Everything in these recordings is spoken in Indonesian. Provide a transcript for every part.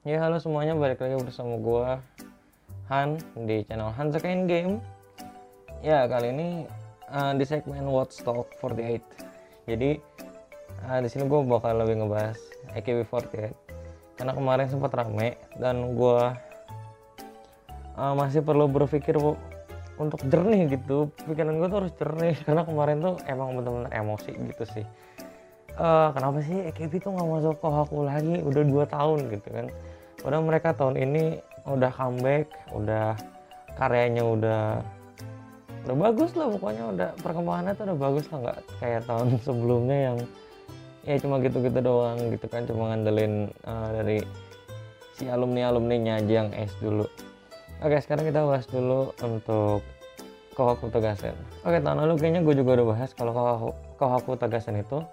Ya halo semuanya, balik lagi bersama gua Han di channel Hanzakain Game. Ya kali ini di segmen What's Talk 48. Jadi di sini gua bakal lebih ngebahas AKB48 karena kemarin sempat rame dan gua masih perlu berpikir untuk jernih gitu. Pikiran gua tuh harus jernih karena kemarin tuh emang bener-bener emosi gitu sih. Kenapa sih AKB tuh nggak masuk Kohaku lagi? Udah 2 tahun gitu kan. Udah mereka tahun ini udah comeback, udah karyanya udah bagus lah, pokoknya udah perkembangannya tuh udah bagus lah, nggak kayak tahun sebelumnya yang ya cuma gitu-gitu doang gitu kan, cuma ngandelin dari si alumninya aja yang S dulu. Oke, sekarang kita bahas dulu untuk Kohaku Togasen. Oke, tahun lalu kayaknya gue juga udah bahas kalau Kohaku Togasen itu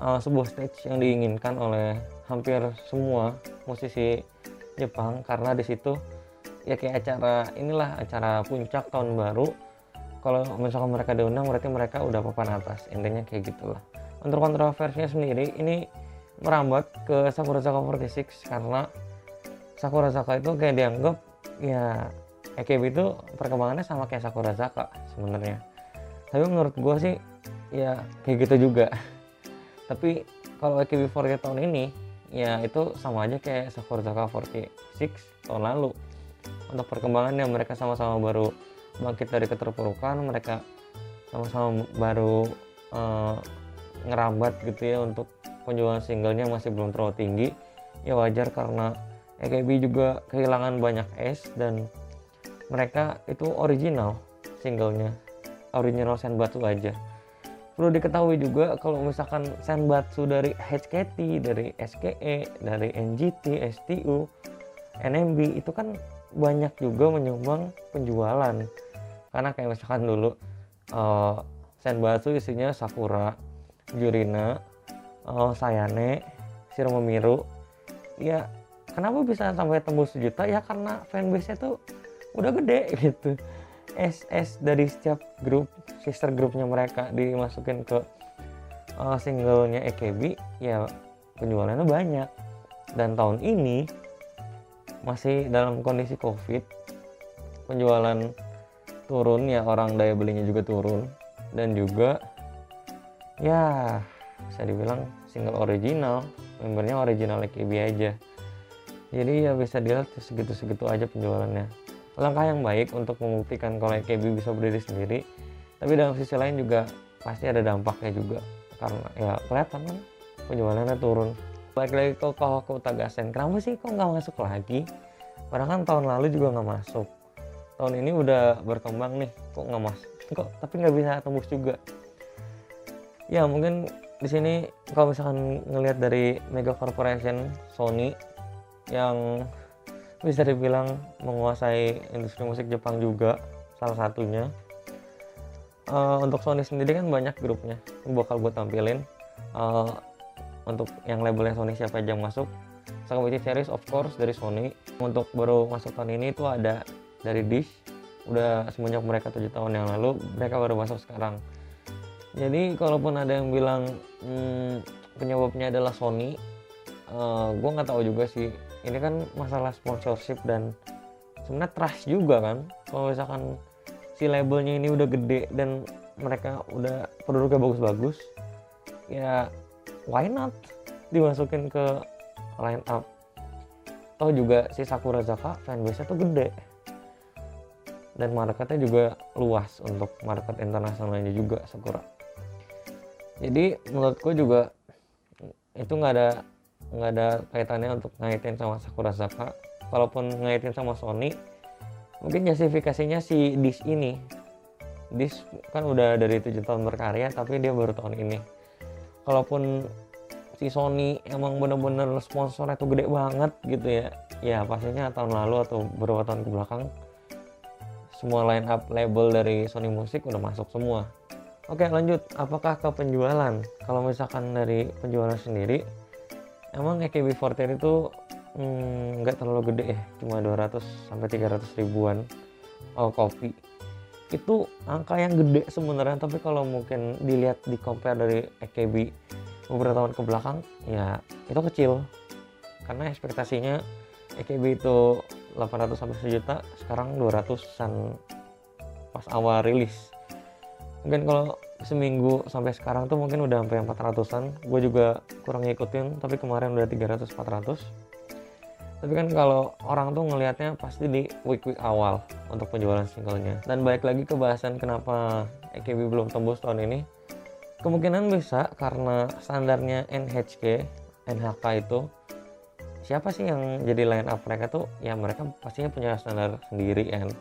sebuah stage yang diinginkan oleh hampir semua musisi Jepang, karena di situ ya kayak acara puncak tahun baru. Kalau misalkan mereka diundang berarti mereka udah papan atas, intinya kayak gitulah. Untuk kontroversinya sendiri ini merambat ke Sakurazaka 46 karena Sakurazaka itu kayak dianggap ya AKB itu perkembangannya sama kayak Sakurazaka sebenarnya. Tapi menurut gue sih ya kayak gitu juga. Tapi kalau AKB48 tahun ini ya itu sama aja kayak Sakurazaka 46 tahun lalu. Untuk perkembangannya mereka sama-sama baru bangkit dari keterpurukan, mereka sama-sama baru ngerambat gitu ya. Untuk penjualan singlenya masih belum terlalu tinggi, ya wajar karena AKB juga kehilangan banyak S dan mereka itu original singlenya, original Senbatsu aja. Perlu diketahui juga kalau misalkan Senbatsu dari HKT, dari SKE, dari NGT, STU, NMB itu kan banyak juga menyumbang penjualan. Karena kayak misalkan dulu Senbatsu isinya Sakura, Yurina, Sayane, Shiromomiru. Ya kenapa bisa sampai tembus 1 juta? Ya karena fanbase-nya tuh udah gede gitu. SS dari setiap grup, sister grupnya mereka dimasukin ke singlenya AKB, ya penjualannya banyak. Dan tahun ini masih dalam kondisi COVID, penjualan turun ya, orang daya belinya juga turun, dan juga ya bisa dibilang single original, membernya original AKB aja. Jadi ya bisa dilihat segitu-segitu aja penjualannya. Langkah yang baik untuk membuktikan kalau AKB bisa berdiri sendiri, tapi dalam sisi lain juga pasti ada dampaknya juga karena ya kelihatan kan penjualannya turun. Balik lagi ke Kohaku Togasen, kenapa sih kok nggak masuk lagi? Padahal kan tahun lalu juga nggak masuk, tahun ini udah berkembang nih, kok nggak masuk, kok tapi nggak bisa tembus juga. Ya mungkin di sini kalau misalkan ngelihat dari mega corporation Sony yang bisa dibilang menguasai industri musik Jepang juga salah satunya. Untuk Sony sendiri kan banyak grupnya, bakal gue tampilin. Untuk yang labelnya Sony siapa aja yang masuk, Sakaguchi Series of course dari Sony. Untuk baru masuk tahun ini tuh ada dari Dish, udah semenjak mereka 7 tahun yang lalu, mereka baru masuk sekarang. Jadi kalaupun ada yang bilang penyebabnya adalah Sony, gue nggak tahu juga sih. Ini kan masalah sponsorship dan sebenarnya trust juga kan. Kalau misalkan si labelnya ini udah gede dan mereka udah produknya bagus-bagus, ya why not dimasukin ke line up. Toh juga si Sakurazaka fanbase-nya tuh gede dan marketnya juga luas untuk market internasionalnya juga Sakura. Jadi menurutku juga itu nggak ada kaitannya untuk ngaitin sama Sakurazaka. Kalaupun ngaitin sama Sony, mungkin justifikasinya si Dish ini. Dish kan udah dari 7 tahun berkarya, tapi dia baru tahun ini. Kalaupun si Sony emang bener-bener sponsornya tuh gede banget gitu ya, ya pastinya tahun lalu atau beberapa tahun ke belakang semua line up label dari Sony Music udah masuk semua. Oke, lanjut, apakah ke penjualan? Kalau misalkan dari penjualan sendiri, emang AKB48 itu nggak terlalu gede ya, cuma 200 sampai 300 ribuan kopi. Itu angka yang gede sebenarnya, tapi kalau mungkin dilihat di compare dari AKB beberapa tahun ke belakang, ya itu kecil. Karena ekspektasinya AKB itu 800 sampai 1 juta, sekarang 200-an pas awal rilis. Mungkin kalau seminggu sampai sekarang tuh mungkin udah sampai 400-an. Gue juga kurang ngikutin, tapi kemarin udah 300-400. Tapi kan kalau orang tuh ngelihatnya pasti di week-week awal untuk penjualan singlenya. Dan balik lagi ke bahasan kenapa AKB belum tembus tahun ini. Kemungkinan bisa karena standarnya NHK itu, siapa sih yang jadi line up mereka tuh, ya mereka pastinya punya standar sendiri kan.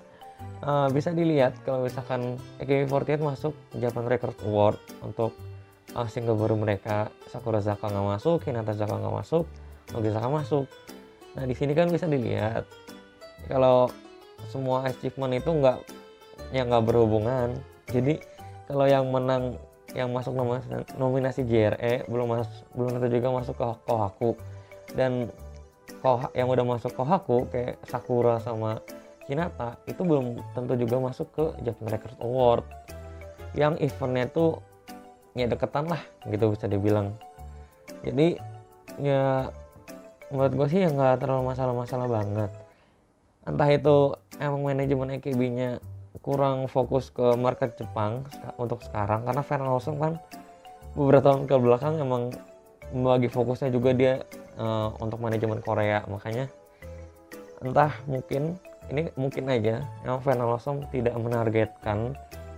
Bisa dilihat kalau misalkan AKB48 masuk Japan Record Award untuk single baru mereka, Sakurazaka nggak masuk, Hinata Zaka nggak masuk, Nogizaka masuk. Nah di sini kan bisa dilihat kalau semua achievement itu nggak berhubungan. Jadi kalau yang menang, yang masuk nominasi JRE belum tentu juga masuk ke Kohaku, dan yang udah masuk Kohaku kayak Sakura sama Hinata itu belum tentu juga masuk ke Japan Record Award yang eventnya tuh ya deketan lah gitu bisa dibilang. Jadi ya menurut gue sih ya nggak terlalu masalah banget. Entah itu emang manajemen AKB-nya kurang fokus ke market Jepang untuk sekarang, karena Final Awesome kan beberapa tahun ke belakang emang membagi fokusnya juga dia untuk manajemen Korea. Makanya entah mungkin aja emang Final Awesome tidak menargetkan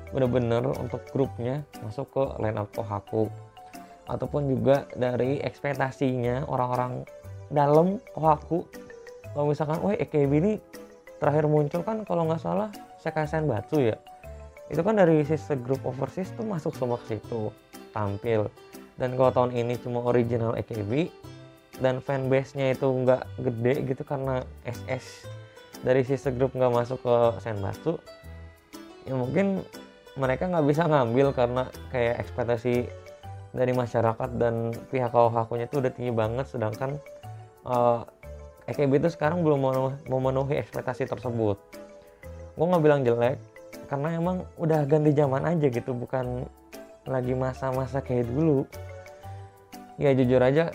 benar-benar untuk grupnya masuk ke line up Kohaku, ataupun juga dari ekspektasinya orang-orang dalam Kohaku. Kalau misalkan AKB ini terakhir muncul kan kalau nggak salah Sekai Senbatsu ya, itu kan dari sister group overseas tuh masuk semua ke situ tampil. Dan kalau tahun ini cuma original AKB dan fanbase-nya itu nggak gede gitu karena SS dari sister group nggak masuk ke Senbatsu, ya mungkin mereka nggak bisa ngambil karena kayak ekspektasi dari masyarakat dan pihak Kohakunya itu udah tinggi banget, sedangkan AKB itu sekarang belum memenuhi ekspektasi tersebut. Gue nggak bilang jelek karena emang udah ganti zaman aja gitu, bukan lagi masa-masa kayak dulu. Ya jujur aja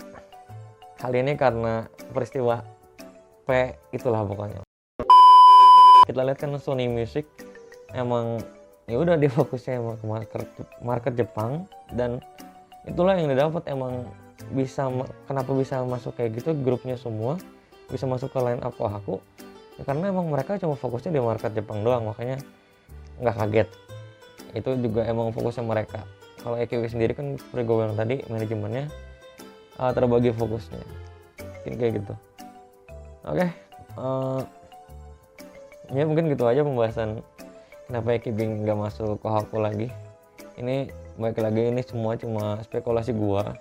kali ini karena peristiwa itulah pokoknya. Kita lihat kan Sony Music emang ya udah dia fokusnya emang ke market Jepang, dan itulah yang didapat. Emang kenapa bisa masuk kayak gitu, grupnya semua bisa masuk ke line up Kohaku ya karena emang mereka cuma fokusnya di market Jepang doang, makanya nggak kaget. Itu juga emang fokusnya mereka. Kalau AKB sendiri kan seperti gue bilang tadi, manajemennya terbagi fokusnya mungkin kayak gitu. Oke, ya mungkin gitu aja pembahasan kenapa AKB nggak masuk Kohaku lagi. Ini baik lagi, ini semua cuma spekulasi gua,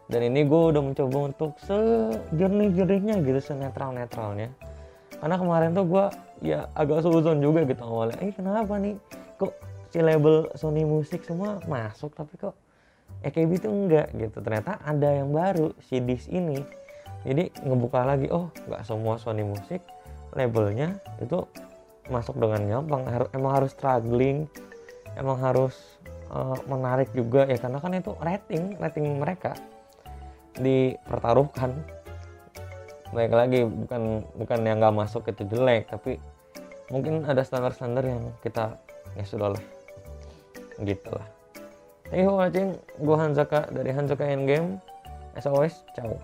dan ini gua udah mencoba untuk sejernih-jernihnya gitu, senetral-netralnya. Karena kemarin tuh gua ya agak suzon juga gitu awalnya, kenapa nih kok si label Sony Music semua masuk tapi kok AKB tuh enggak gitu. Ternyata ada yang baru, si Dis ini. Jadi ngebuka lagi, nggak semua Sony Music labelnya itu masuk dengan gampang. Emang harus struggling, emang harus menarik juga ya, karena kan itu rating mereka dipertaruhkan. Baik lagi, bukan yang nggak masuk itu jelek, tapi mungkin ada standar-standar yang kita ya sudah lah gitulah. Thank you for watching. Gue Hanzaka dari Hanzaka Endgame. As always, ciao.